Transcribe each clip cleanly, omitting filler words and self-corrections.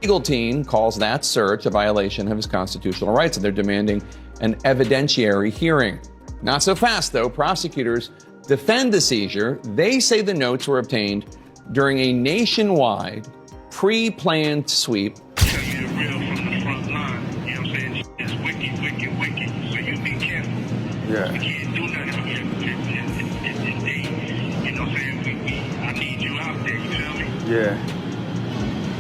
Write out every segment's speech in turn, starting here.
legal team calls that search a violation of his constitutional rights, and they're demanding an evidentiary hearing. Not so fast, though. Prosecutors defend the seizure. They say the notes were obtained during a nationwide, pre-planned sweep. Tell you the real from the front line. You know what I'm saying? It's wicked, wicked, wicked. So you be careful. Yeah. We can't do nothing. And they, you know what I'm saying? I need you out there. You feel me? Yeah.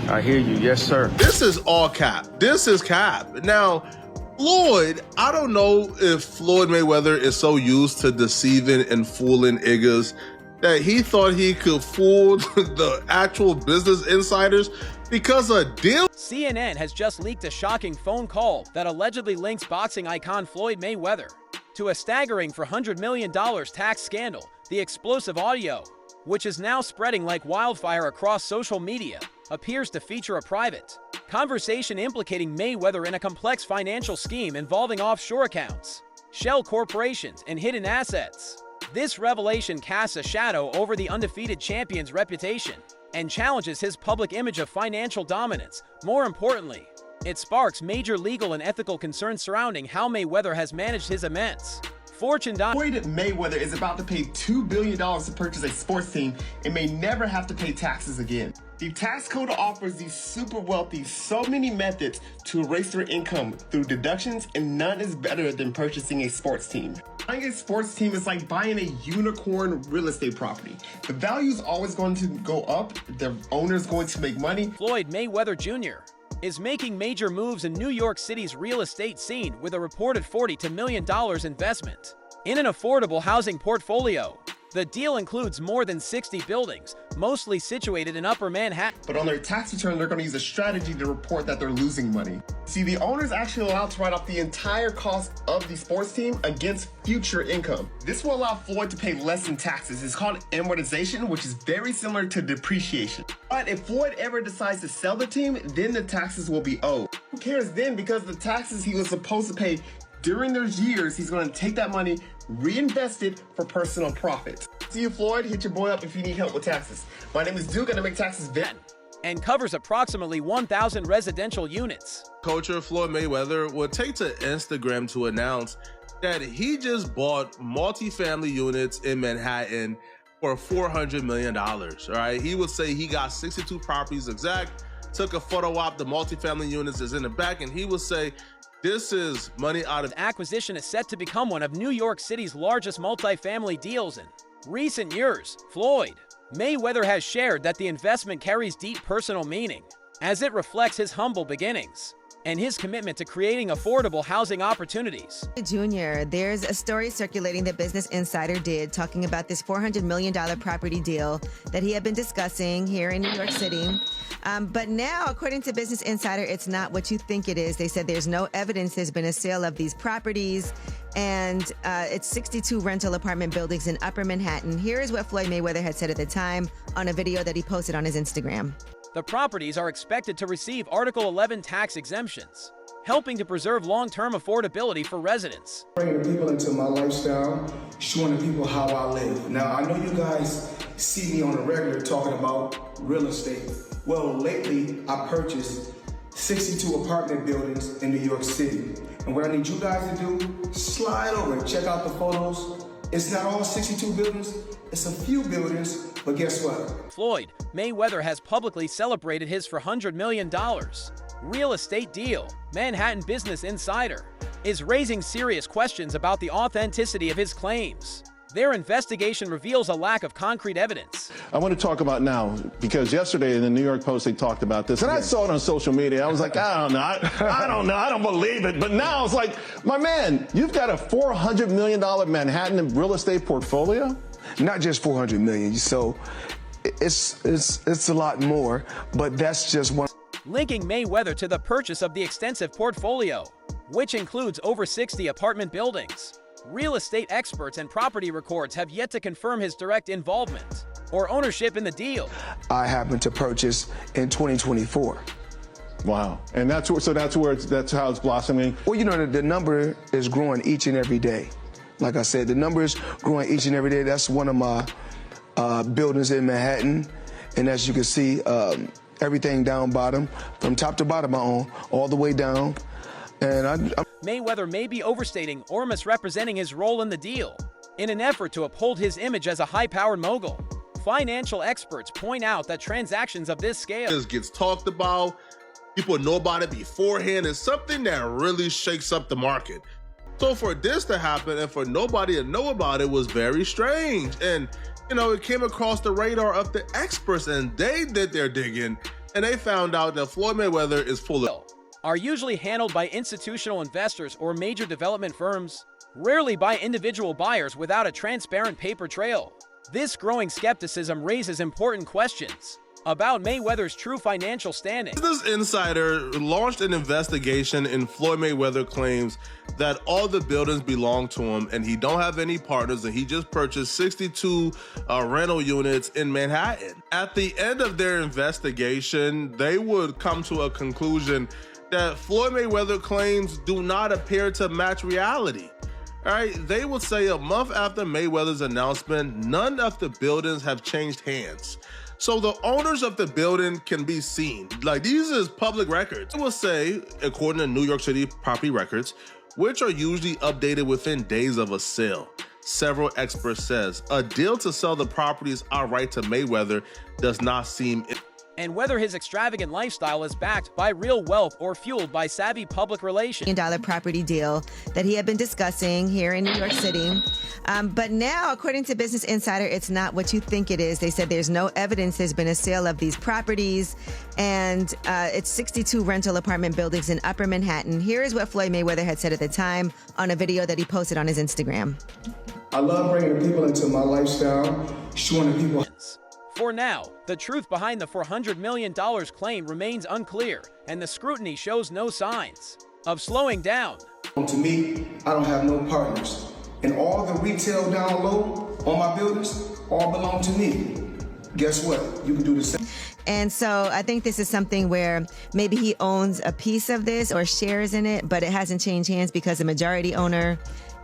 I hear you. Yes, sir. This is all cap. This is cap. Now, Floyd, I don't know if Floyd Mayweather is so used to deceiving and fooling niggas that he thought he could fool the actual business insiders because a deal. CNN has just leaked a shocking phone call that allegedly links boxing icon Floyd Mayweather to a staggering $400 million tax scandal. The explosive audio, which is now spreading like wildfire across social media, appears to feature a private conversation implicating Mayweather in a complex financial scheme involving offshore accounts, shell corporations, and hidden assets. This revelation casts a shadow over the undefeated champion's reputation and challenges his public image of financial dominance. More importantly, it sparks major legal and ethical concerns surrounding how Mayweather has managed his immense fortune. Floyd Mayweather is about to pay $2 billion to purchase a sports team and may never have to pay taxes again. The tax code offers these super wealthy so many methods to erase their income through deductions, and none is better than purchasing a sports team. Buying a sports team is like buying a unicorn real estate property. The value is always going to go up, the owner is going to make money. Floyd Mayweather Jr. is making major moves in New York City's real estate scene with a reported $40 million investment in an affordable housing portfolio. The deal includes more than 60 buildings, mostly situated in Upper Manhattan. But on their tax return, they're going to use a strategy to report that they're losing money. See, the owner is actually allowed to write off the entire cost of the sports team against future income. This will allow Floyd to pay less in taxes. It's called amortization, which is very similar to depreciation. But if Floyd ever decides to sell the team, then the taxes will be owed. Who cares then? Because the taxes he was supposed to pay during those years, he's going to take that money, reinvest it for personal profit. See you, Floyd. Hit your boy up if you need help with taxes. My name is Duke, and I make taxes and covers approximately 1,000 residential units. Coach Floyd Mayweather would take to Instagram to announce that he just bought multifamily units in Manhattan for $400 million, all right? He would say he got 62 properties exact, took a photo op, the multifamily units is in the back, and he would say, this is money out of... The acquisition is set to become one of New York City's largest multifamily deals in recent years. Floyd Mayweather has shared that the investment carries deep personal meaning, as it reflects his humble beginnings and his commitment to creating affordable housing opportunities. Junior, there's a story circulating that Business Insider did talking about this $400 million property deal that he had been discussing here in New York City. But now, according to Business Insider, it's not what you think it is. They said there's no evidence there's been a sale of these properties, and it's 62 rental apartment buildings in Upper Manhattan. Here is what Floyd Mayweather had said at the time on a video that he posted on his Instagram. The properties are expected to receive Article 11 tax exemptions, helping to preserve long-term affordability for residents. Bringing people into my lifestyle, showing the people how I live. Now, I know you guys see me on a regular talking about real estate. Well, lately, I purchased 62 apartment buildings in New York City. And what I need you guys to do, slide over and check out the photos. It's not all 62 buildings, it's a few buildings, but guess what? Floyd Mayweather has publicly celebrated his $400 million real estate deal. Manhattan Business Insider is raising serious questions about the authenticity of his claims. Their investigation reveals a lack of concrete evidence. I want to talk about now, because yesterday in the New York Post, they talked about this, and I saw it on social media. I was like, I don't know. I don't know. I don't believe it. But now it's like, my man, you've got a $400 million Manhattan real estate portfolio? Not just $400 million. So it's a lot more, but that's just one. Linking Mayweather to the purchase of the extensive portfolio, which includes over 60 apartment buildings. Real estate experts and property records have yet to confirm his direct involvement or ownership in the deal. I happened to purchase in 2024. Wow. And that's how it's blossoming? Well, you know, the number is growing each and every day. Like I said, the number is growing each and every day. That's one of my buildings in Manhattan. And as you can see, everything down bottom, from top to bottom I own, all the way down. And I'm Mayweather may be overstating or misrepresenting his role in the deal in an effort to uphold his image as a high-powered mogul. Financial experts point out that transactions of this scale This gets talked about. People know about it beforehand. It's something that really shakes up the market. So for this to happen and for nobody to know about it was very strange. And, it came across the radar of the experts, and they did their digging, and they found out that Floyd Mayweather is full of... are usually handled by institutional investors or major development firms, rarely by individual buyers without a transparent paper trail. This growing skepticism raises important questions about Mayweather's true financial standing. Business Insider launched an investigation in Floyd Mayweather claims that all the buildings belong to him and he don't have any partners, and he just purchased 62 rental units in Manhattan. At the end of their investigation, they would come to a conclusion that Floyd Mayweather claims do not appear to match reality. All right, they would say a month after Mayweather's announcement, none of the buildings have changed hands. So the owners of the building can be seen. Like, these is public records. They will say, according to New York City property records, which are usually updated within days of a sale. Several experts says a deal to sell the properties outright to Mayweather does not seem... and whether his extravagant lifestyle is backed by real wealth or fueled by savvy public relations. $1 million property deal that he had been discussing here in New York City. But now, according to Business Insider, it's not what you think it is. They said there's no evidence there's been a sale of these properties, and it's 62 rental apartment buildings in Upper Manhattan. Here is what Floyd Mayweather had said at the time on a video that he posted on his Instagram. I love bringing people into my lifestyle, showing the people. For now, the truth behind the $400 million claim remains unclear, and the scrutiny shows no signs of slowing down. To me, I don't have no partners. And all the retail down low on my buildings all belong to me. Guess what? You can do the same. And so I think this is something where maybe he owns a piece of this or shares in it, but it hasn't changed hands because the majority owner...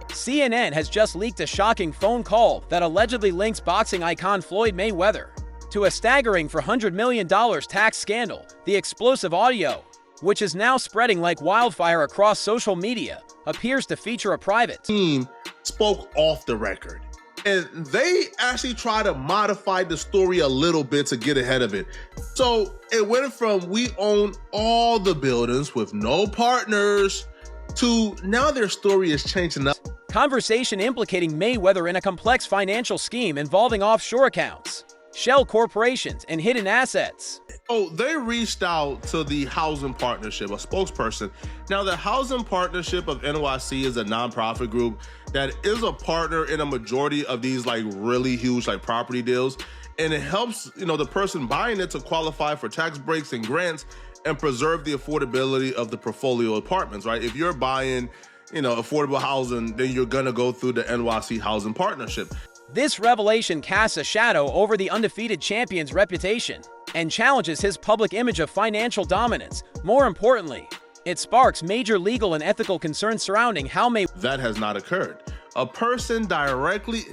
CNN has just leaked a shocking phone call that allegedly links boxing icon Floyd Mayweather to a staggering $400 million tax scandal. The explosive audio, which is now spreading like wildfire across social media, appears to feature a private team spoke off the record. And they actually try to modify the story a little bit to get ahead of it. So it went from we own all the buildings with no partners to now their story is changing up. Conversation implicating Mayweather in a complex financial scheme involving offshore accounts, shell corporations, and hidden assets. Oh, they reached out to the Housing Partnership, a spokesperson. Now, the Housing Partnership of NYC is a nonprofit group that is a partner in a majority of these like really huge like property deals. And it helps, the person buying it to qualify for tax breaks and grants and preserve the affordability of the portfolio apartments, right? If you're buying, affordable housing, then you're gonna go through the NYC Housing Partnership. This revelation casts a shadow over the undefeated champion's reputation and challenges his public image of financial dominance. More importantly, it sparks major legal and ethical concerns surrounding how that has not occurred. A person directly...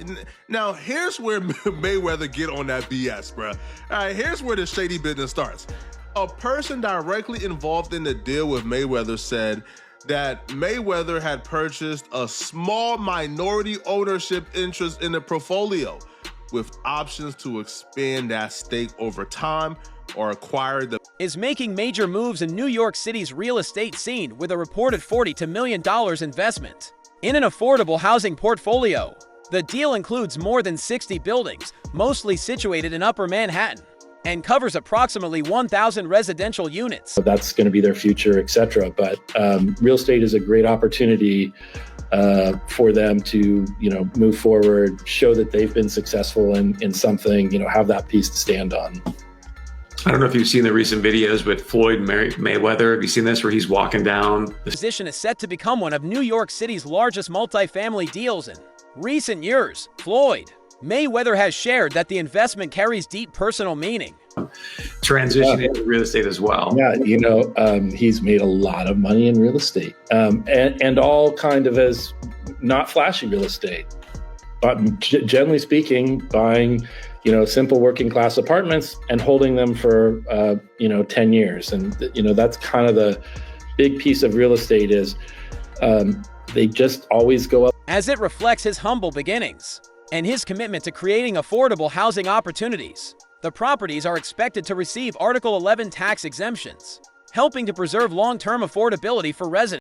Now, here's where Mayweather get on that BS, bruh. All right, here's where the shady business starts. A person directly involved in the deal with Mayweather said that Mayweather had purchased a small minority ownership interest in the portfolio with options to expand that stake over time or acquire the... is making major moves in New York City's real estate scene with a reported $40 million investment in an affordable housing portfolio. The deal includes more than 60 buildings, mostly situated in Upper Manhattan, and covers approximately 1,000 residential units. That's going to be their future, etc. But real estate is a great opportunity for them to, move forward, show that they've been successful in something, have that piece to stand on. I don't know if you've seen the recent videos with Floyd Mayweather. Have you seen this where he's walking down? The position is set to become one of New York City's largest multifamily deals in recent years. Floyd Mayweather has shared that the investment carries deep personal meaning. Transitioning into real estate as well. Yeah, he's made a lot of money in real estate, and all kind of as not flashy real estate, but generally speaking, buying simple working class apartments and holding them for 10 years. And that's kind of the big piece of real estate is they just always go up. As it reflects his humble beginnings and his commitment to creating affordable housing opportunities, the properties are expected to receive Article 11 tax exemptions, helping to preserve long-term affordability for residents.